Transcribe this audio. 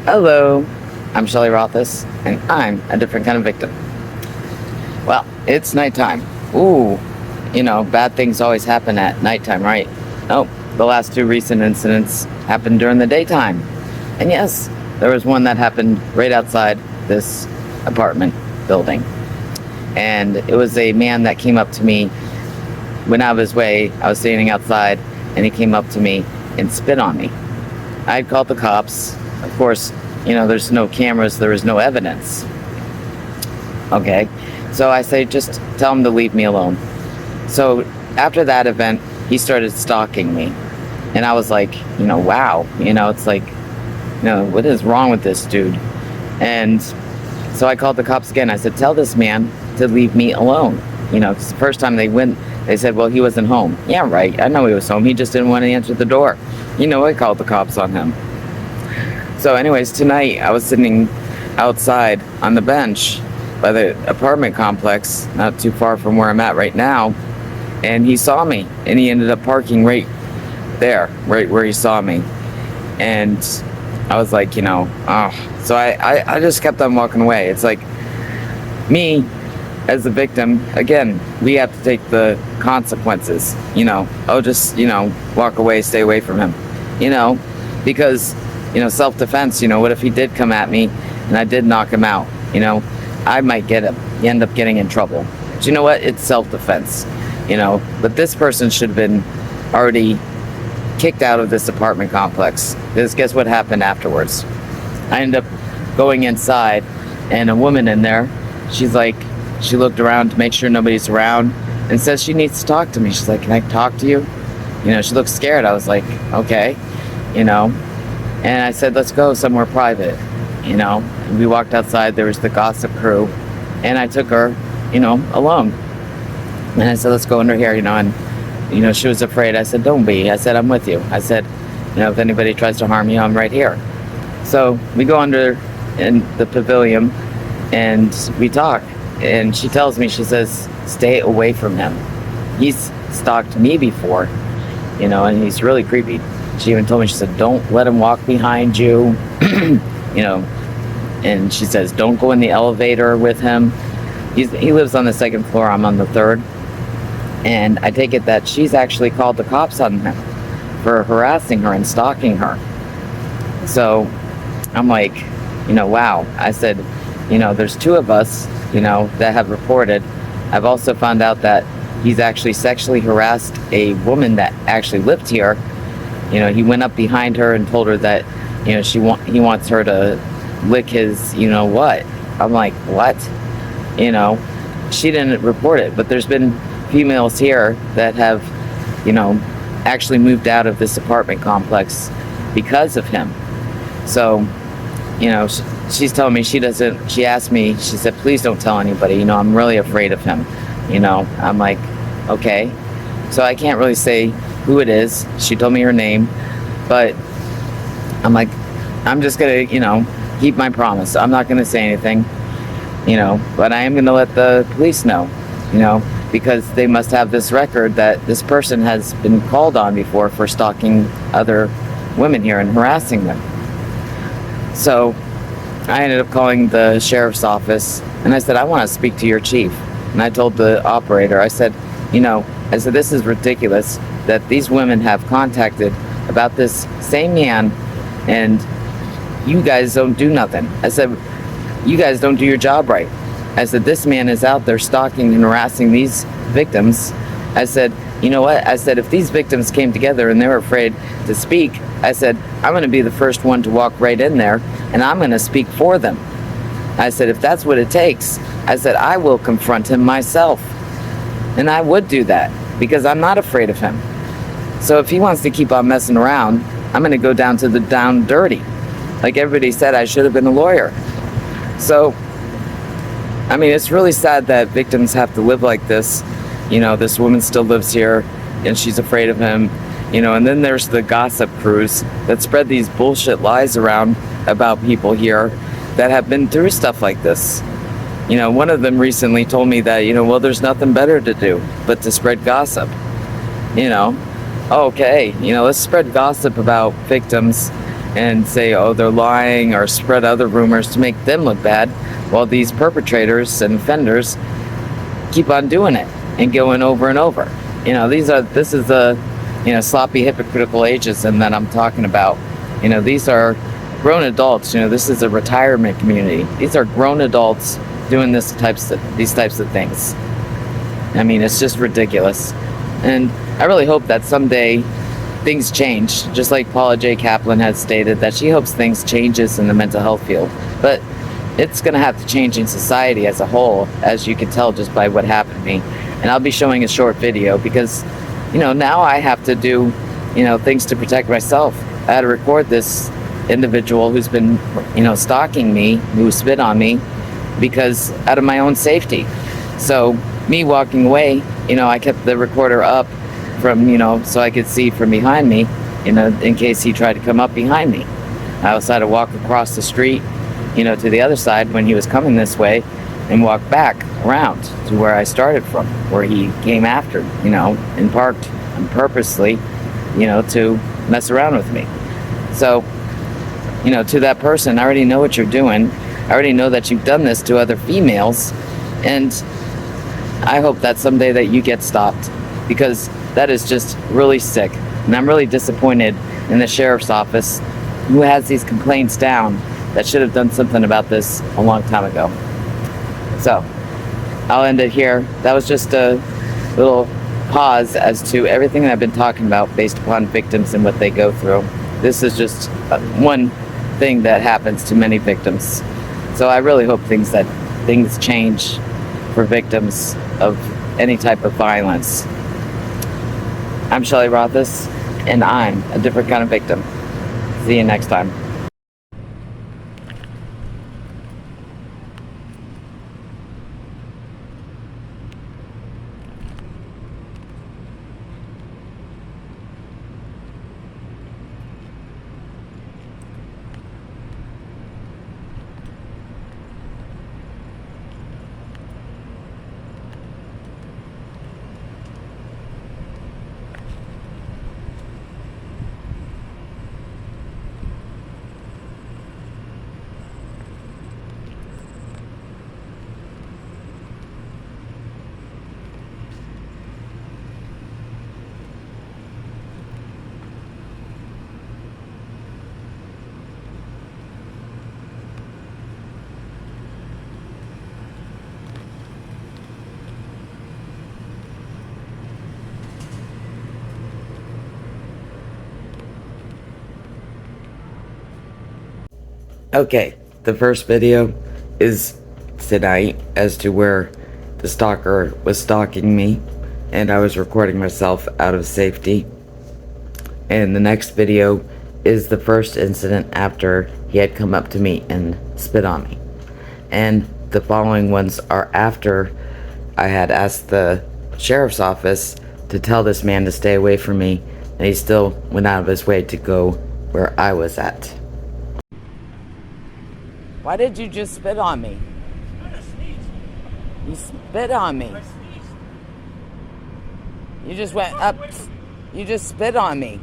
Hello, I'm Shelley Rothus, and I'm a different kind of victim. Well, it's nighttime. Ooh, bad things always happen at nighttime, right? Oh, the last two recent incidents happened during the daytime. And yes, there was one that happened right outside this apartment building. And it was a man that came up to me, went out of his way. I was standing outside, and he came up to me and spit on me. I had called the cops. Of course, there's no cameras, there was no evidence. Okay, so I say, just tell him to leave me alone. So after that event, he started stalking me. And I was like, wow, it's like, what is wrong with this dude? And so I called the cops again. I said, tell this man to leave me alone. Because the first time they went, they said, well, he wasn't home. Yeah, right, I know he was home. He just didn't want to answer the door. I called the cops on him. So anyways, tonight I was sitting outside on the bench by the apartment complex, not too far from where I'm at right now, and he saw me, and he ended up parking right there, right where he saw me. And I was like, so I just kept on walking away. It's like, me as the victim, again, we have to take the consequences, just, walk away, stay away from him, because self-defense, what if he did come at me and I did knock him out? I might end up getting in trouble. But you know what? It's self-defense, but this person should have been already kicked out of this apartment complex. Because guess what happened afterwards? I ended up going inside, and a woman in there, she looked around to make sure nobody's around and says she needs to talk to me. She's like, can I talk to you? She looked scared. I was like, okay, and I said, let's go somewhere private, We walked outside, there was the gossip crew, and I took her, alone. And I said, let's go under here, and, she was afraid. I said, don't be. I said, I'm with you. I said, if anybody tries to harm you, I'm right here. So we go under in the pavilion, and we talk. And she tells me, she says, stay away from him. He's stalked me before, and he's really creepy. She even told me, she said, don't let him walk behind you, and she says, don't go in the elevator with him. He lives on the second floor, I'm on the third. And I take it that she's actually called the cops on him for harassing her and stalking her. So I'm like, wow. I said, there's two of us, that have reported. I've also found out that he's actually sexually harassed a woman that actually lived here. He went up behind her and told her that, he wants her to lick his, what. I'm like, what? She didn't report it, but there's been females here that have, actually moved out of this apartment complex because of him. So, she's telling me she asked me, she said, please don't tell anybody, I'm really afraid of him. I'm like, okay. So I can't really say who it is. She told me her name, but I'm like, I'm just gonna, keep my promise. I'm not gonna say anything, but I am gonna let the police know, because they must have this record that this person has been called on before for stalking other women here and harassing them. So I ended up calling the sheriff's office, and I said, I want to speak to your chief. And I told the operator, I said, this is ridiculous that these women have contacted about this same man, and you guys don't do nothing. I said, you guys don't do your job right. I said, this man is out there stalking and harassing these victims. I said, you know what? I said, if these victims came together and they were afraid to speak, I said, I'm going to be the first one to walk right in there, and I'm going to speak for them. I said, if that's what it takes, I said, I will confront him myself. And I would do that because I'm not afraid of him. So if he wants to keep on messing around, I'm going to go down to the down dirty. Like everybody said, I should have been a lawyer. So, it's really sad that victims have to live like this. This woman still lives here, and she's afraid of him. And then there's the gossip crews that spread these bullshit lies around about people here that have been through stuff like this. One of them recently told me that, well, there's nothing better to do but to spread gossip. Okay, let's spread gossip about victims and say, oh, they're lying, or spread other rumors to make them look bad, while these perpetrators and offenders keep on doing it and going over and over. This is the, sloppy, hypocritical ageism that I'm talking about. These are grown adults. This is a retirement community. These are grown adults doing these types of things. I mean, it's just ridiculous. And I really hope that someday things change, just like Paula J. Kaplan has stated that she hopes things changes in the mental health field. But it's going to have to change in society as a whole, as you can tell just by what happened to me. And I'll be showing a short video because, now I have to do, things to protect myself. I had to record this individual who's been, stalking me, who spit on me, because out of my own safety. So me walking away, I kept the recorder up from, so I could see from behind me, in case he tried to come up behind me. I also had to walk across the street, to the other side when he was coming this way, and walk back around to where I started from, where he came after, and parked purposely, to mess around with me. So, to that person, I already know what you're doing. I already know that you've done this to other females, and I hope that someday that you get stopped, because that is just really sick. And I'm really disappointed in the sheriff's office, who has these complaints down, that should have done something about this a long time ago. So, I'll end it here. That was just a little pause as to everything that I've been talking about based upon victims and what they go through. This is just one thing that happens to many victims. So I really hope things change for victims of any type of violence. I'm Shelley Rothus, and I'm a different kind of victim. See you next time. Okay, the first video is tonight as to where the stalker was stalking me, and I was recording myself out of safety. And the next video is the first incident after he had come up to me and spit on me. And the following ones are after I had asked the sheriff's office to tell this man to stay away from me, and he still went out of his way to go where I was at. Why did you just spit on me? You spit on me. You just went up. You just spit on me.